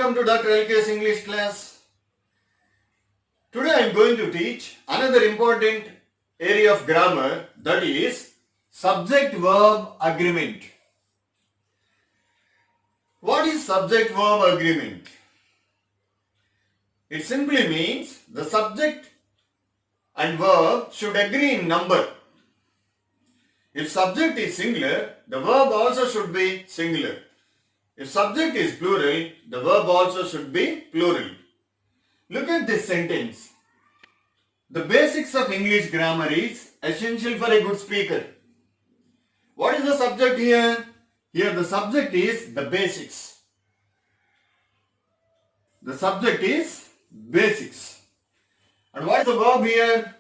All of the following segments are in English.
welcome to Dr. LK's English class. Today I am going to teach another important area of grammar, that is subject-verb agreement. What is subject-verb agreement? It simply means the subject and verb should agree in number. If subject is singular, the verb also should be singular. If subject is plural, the verb also should be plural. Look at this sentence. The basics of English grammar is essential for a good speaker. What is the subject here? Here the subject is the basics. The subject is basics. And what is the verb here?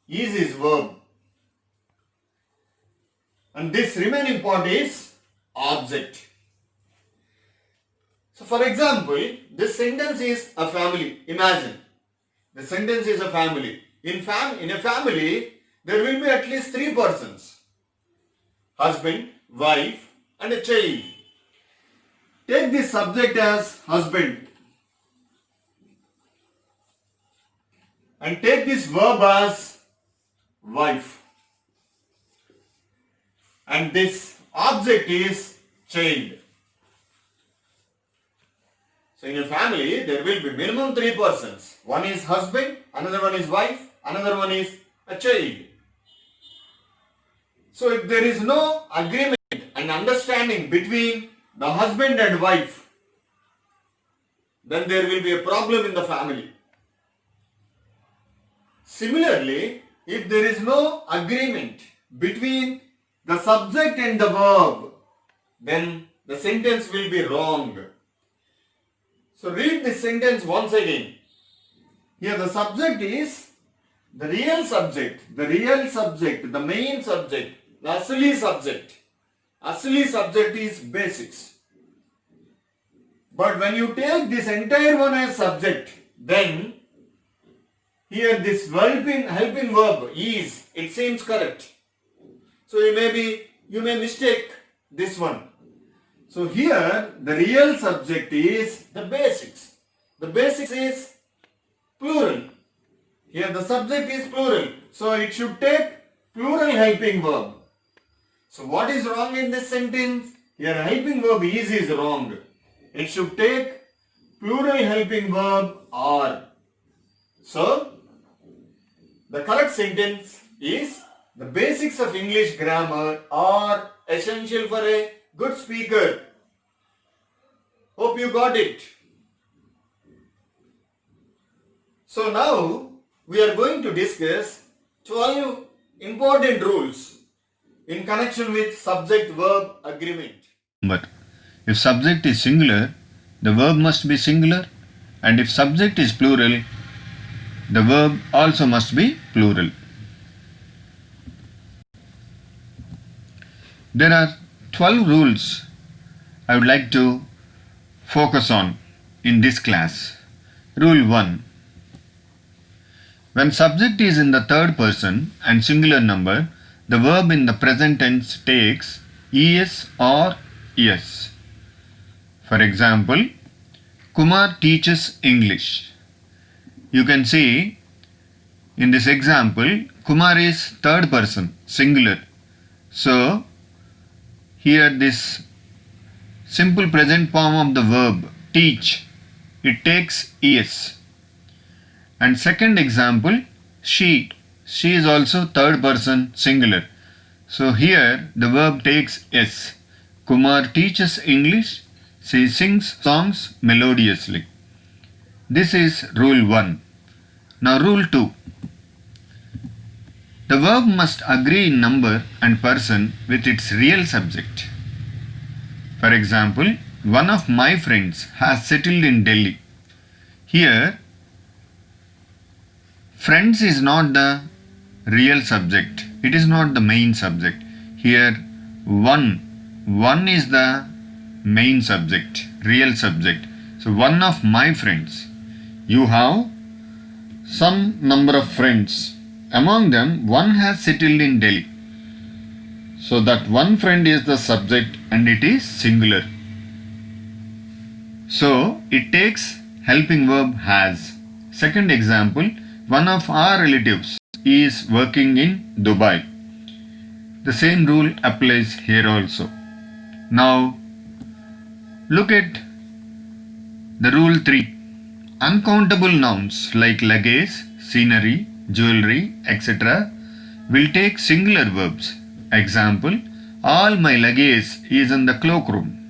Is verb. And this remaining part is object. So for example, this sentence is a family. Imagine, the sentence is a family. In a family, there will be at least 3 persons. Husband, wife and a child. Take this subject as husband. And take this verb as wife. And this object is child. So in a family, there will be minimum 3 persons. One is husband, another one is wife, another one is a child. So if there is no agreement and understanding between the husband and wife, then there will be a problem in the family. Similarly, if there is no agreement between the subject and the verb, then the sentence will be wrong. So read this sentence once again. Here the subject is the real subject, the main subject, the asli subject. Asli subject is basics. But when you take this entire one as subject, then here this helping verb is, it seems correct. So you may mistake this one. So here the real subject is the basics. The basics is plural. Here the subject is plural. So it should take plural helping verb. So what is wrong in this sentence? Here helping verb is wrong. It should take plural helping verb are. So the correct sentence is the basics of English grammar are essential for a good speaker. Hope you got it. So now we are going to discuss 12 important rules in connection with subject-verb agreement. But if subject is singular, the verb must be singular, and if subject is plural, the verb also must be plural. There are 12 rules I would like to focus on in this class. Rule 1. When subject is in the third person and singular number, the verb in the present tense takes es or es. For example, Kumar teaches English. You can see in this example, Kumar is third person, singular. So here this simple present form of the verb teach, it takes es. And second example, she is also third person singular. So here the verb takes s. Kumar teaches English, she sings songs melodiously. This is rule 1. Now rule 2. The verb must agree in number and person with its real subject. For example, one of my friends has settled in Delhi. Here, friends is not the real subject. It is not the main subject. Here, one is the main subject, real subject. So, one of my friends. You have some number of friends. Among them, one has settled in Delhi. So that one friend is the subject and it is singular. So it takes helping verb has. Second example, one of our relatives is working in Dubai. The same rule applies here also. Now look at the rule 3. Uncountable nouns like luggage, scenery, jewelry, etc. will take singular verbs. Example, all my luggage is in the cloakroom.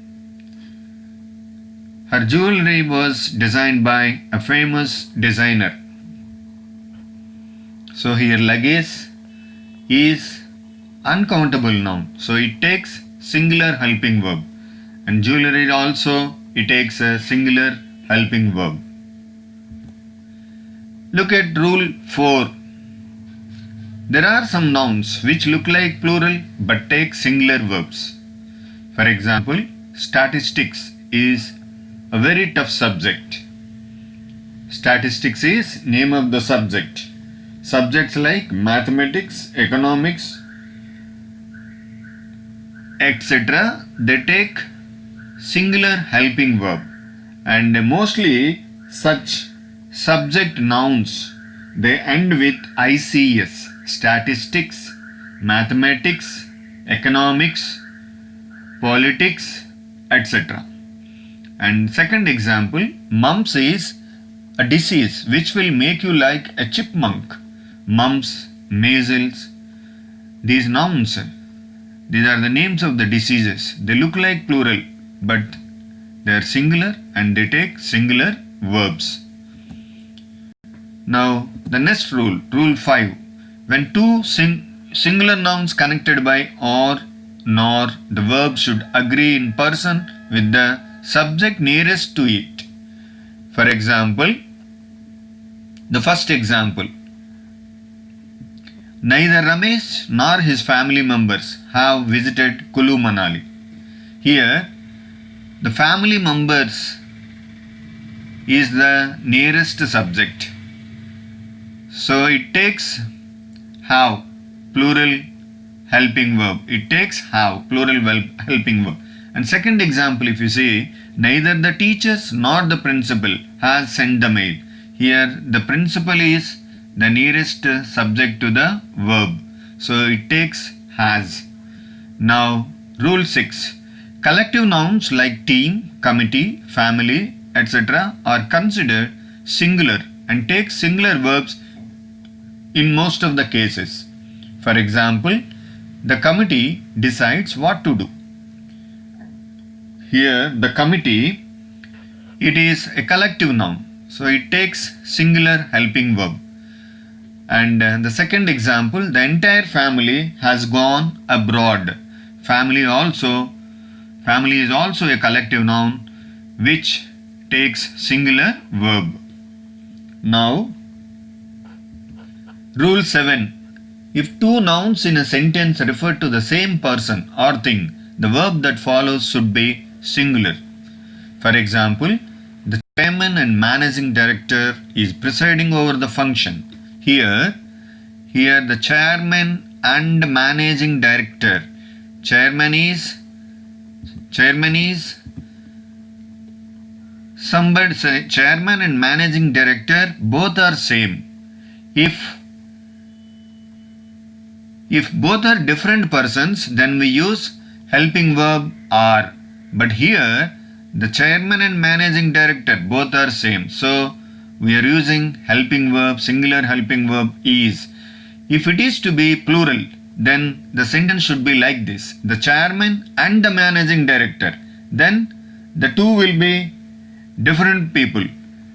Her jewelry was designed by a famous designer. So here luggage is uncountable noun. So it takes singular helping verb. And jewelry also it takes a singular helping verb. Look at rule 4. There are some nouns which look like plural but take singular verbs. For example, statistics is a very tough subject. Statistics is name of the subject. Subjects like mathematics, economics, etc. they take singular helping verb, and mostly such subject nouns they end with ICS. Statistics, mathematics, economics, politics, etc. And second example, mumps is a disease which will make you like a chipmunk. Mumps, measles, these nouns, these are the names of the diseases. They look like plural but they are singular and they take singular verbs. Now the next rule, rule 5. When two singular nouns connected by or, nor, the verb should agree in person with the subject nearest to it. For example, the first example, neither Ramesh nor his family members have visited Kulu Manali. Here, the family members is the nearest subject. So it takes have plural helping verb. It takes have plural helping verb. And second example, if you say, neither the teachers nor the principal has sent the mail. Here the principal is the nearest subject to the verb. So it takes has. Now rule 6. Collective nouns like team, committee, family, etc. are considered singular and take singular verbs in most of the cases. For example, the committee decides what to do. Here the committee, it is a collective noun. So it takes singular helping verb. And the second example, the entire family has gone abroad. Family is also a collective noun which takes singular verb. Now rule 7. If two nouns in a sentence refer to the same person or thing, the verb that follows should be singular. For example, the chairman and managing director is presiding over the function. Here the chairman and managing director. Chairman is somebody. Chairman and managing director both are same. If both are different persons, then we use helping verb are. But here the chairman and managing director both are same. So we are using helping verb, singular helping verb is. If it is to be plural, then the sentence should be like this: the chairman and the managing director. Then the two will be different people.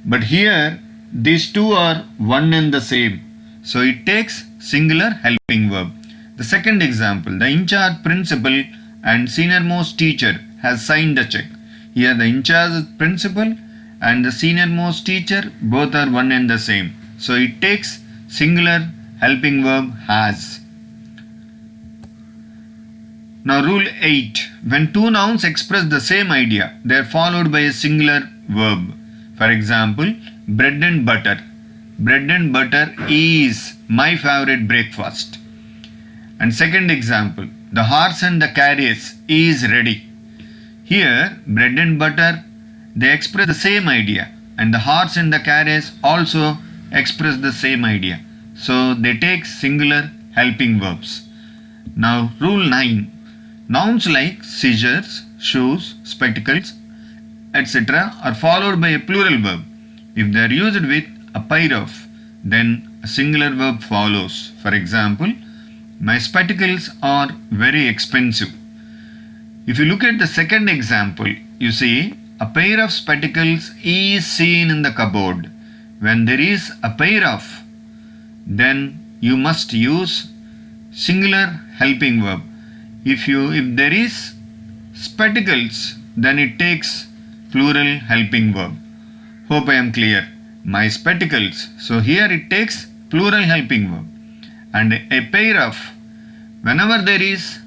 But here these two are one and the same. So it takes singular helping verb. The second example, the in-charge principal and senior-most teacher has signed the check. Here the in-charge principal and the senior-most teacher both are one and the same. So it takes singular helping verb has. Now rule 8. When two nouns express the same idea, they are followed by a singular verb. For example, bread and butter. Bread and butter is my favorite breakfast. And second example, the horse and the carriage is ready. Here bread and butter they express the same idea, and the horse and the carriage also express the same idea. So they take singular helping verbs. Now, rule 9. Nouns like scissors, shoes, spectacles, etc. are followed by a plural verb. If they are used with a pair of, then a singular verb follows. For example, my spectacles are very expensive. If you look at the second example, you see a pair of spectacles is seen in the cupboard. When there is a pair of, then you must use singular helping verb. If there is spectacles, then it takes plural helping verb. Hope I am clear. My spectacles. So here it takes plural helping verb. And a pair of, whenever there is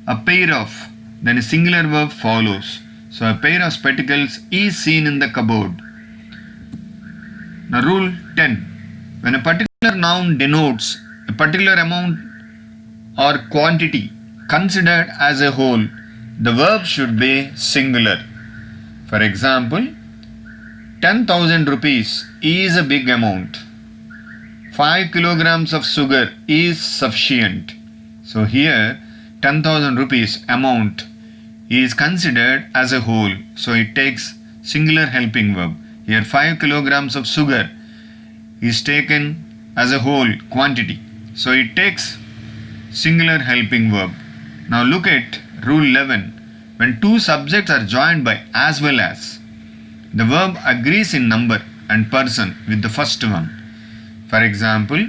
a pair of, then a singular verb follows. So a pair of spectacles is seen in the cupboard. Now rule 10. When a particular noun denotes a particular amount or quantity considered as a whole, the verb should be singular. For example, 10,000 rupees is a big amount. 5 kilograms of sugar is sufficient. So here 10,000 rupees amount is considered as a whole. So it takes singular helping verb. Here 5 kilograms of sugar is taken as a whole quantity. So it takes singular helping verb. Now look at rule 11. When two subjects are joined by as well as, the verb agrees in number and person with the first one. For example,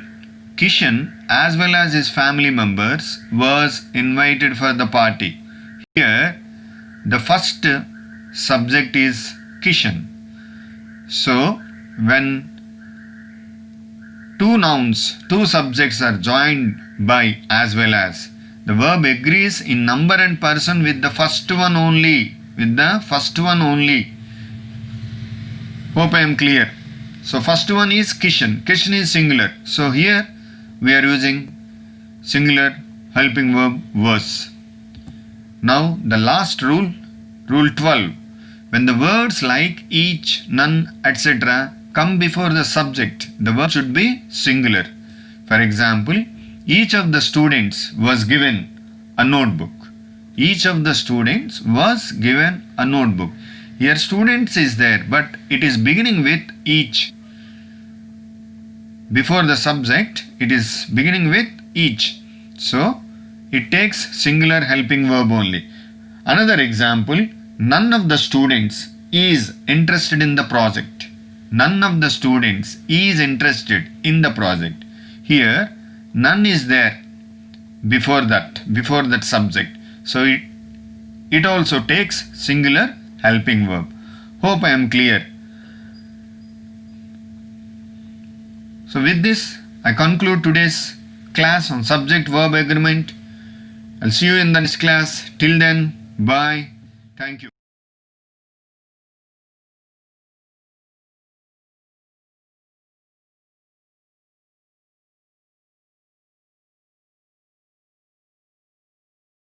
Kishan as well as his family members was invited for the party. Here the first subject is Kishan. So when two subjects are joined by as well as, the verb agrees in number and person with the first one only. Hope I am clear. So first one is Kishan. Kishan is singular. So here we are using singular helping verb was. Now the last rule, rule 12. When the words like each, none, etc. come before the subject, the verb should be singular. For example, each of the students was given a notebook. Each of the students was given a notebook. Here students is there, but it is beginning with each. Before the subject, it is beginning with each. So, it takes singular helping verb only. Another example, none of the students is interested in the project. None of the students is interested in the project. Here, none is there before that subject. So, it also takes singular helping verb. Hope I am clear. So with this, I conclude today's class on subject-verb agreement. I'll see you in the next class. Till then, bye. Thank you.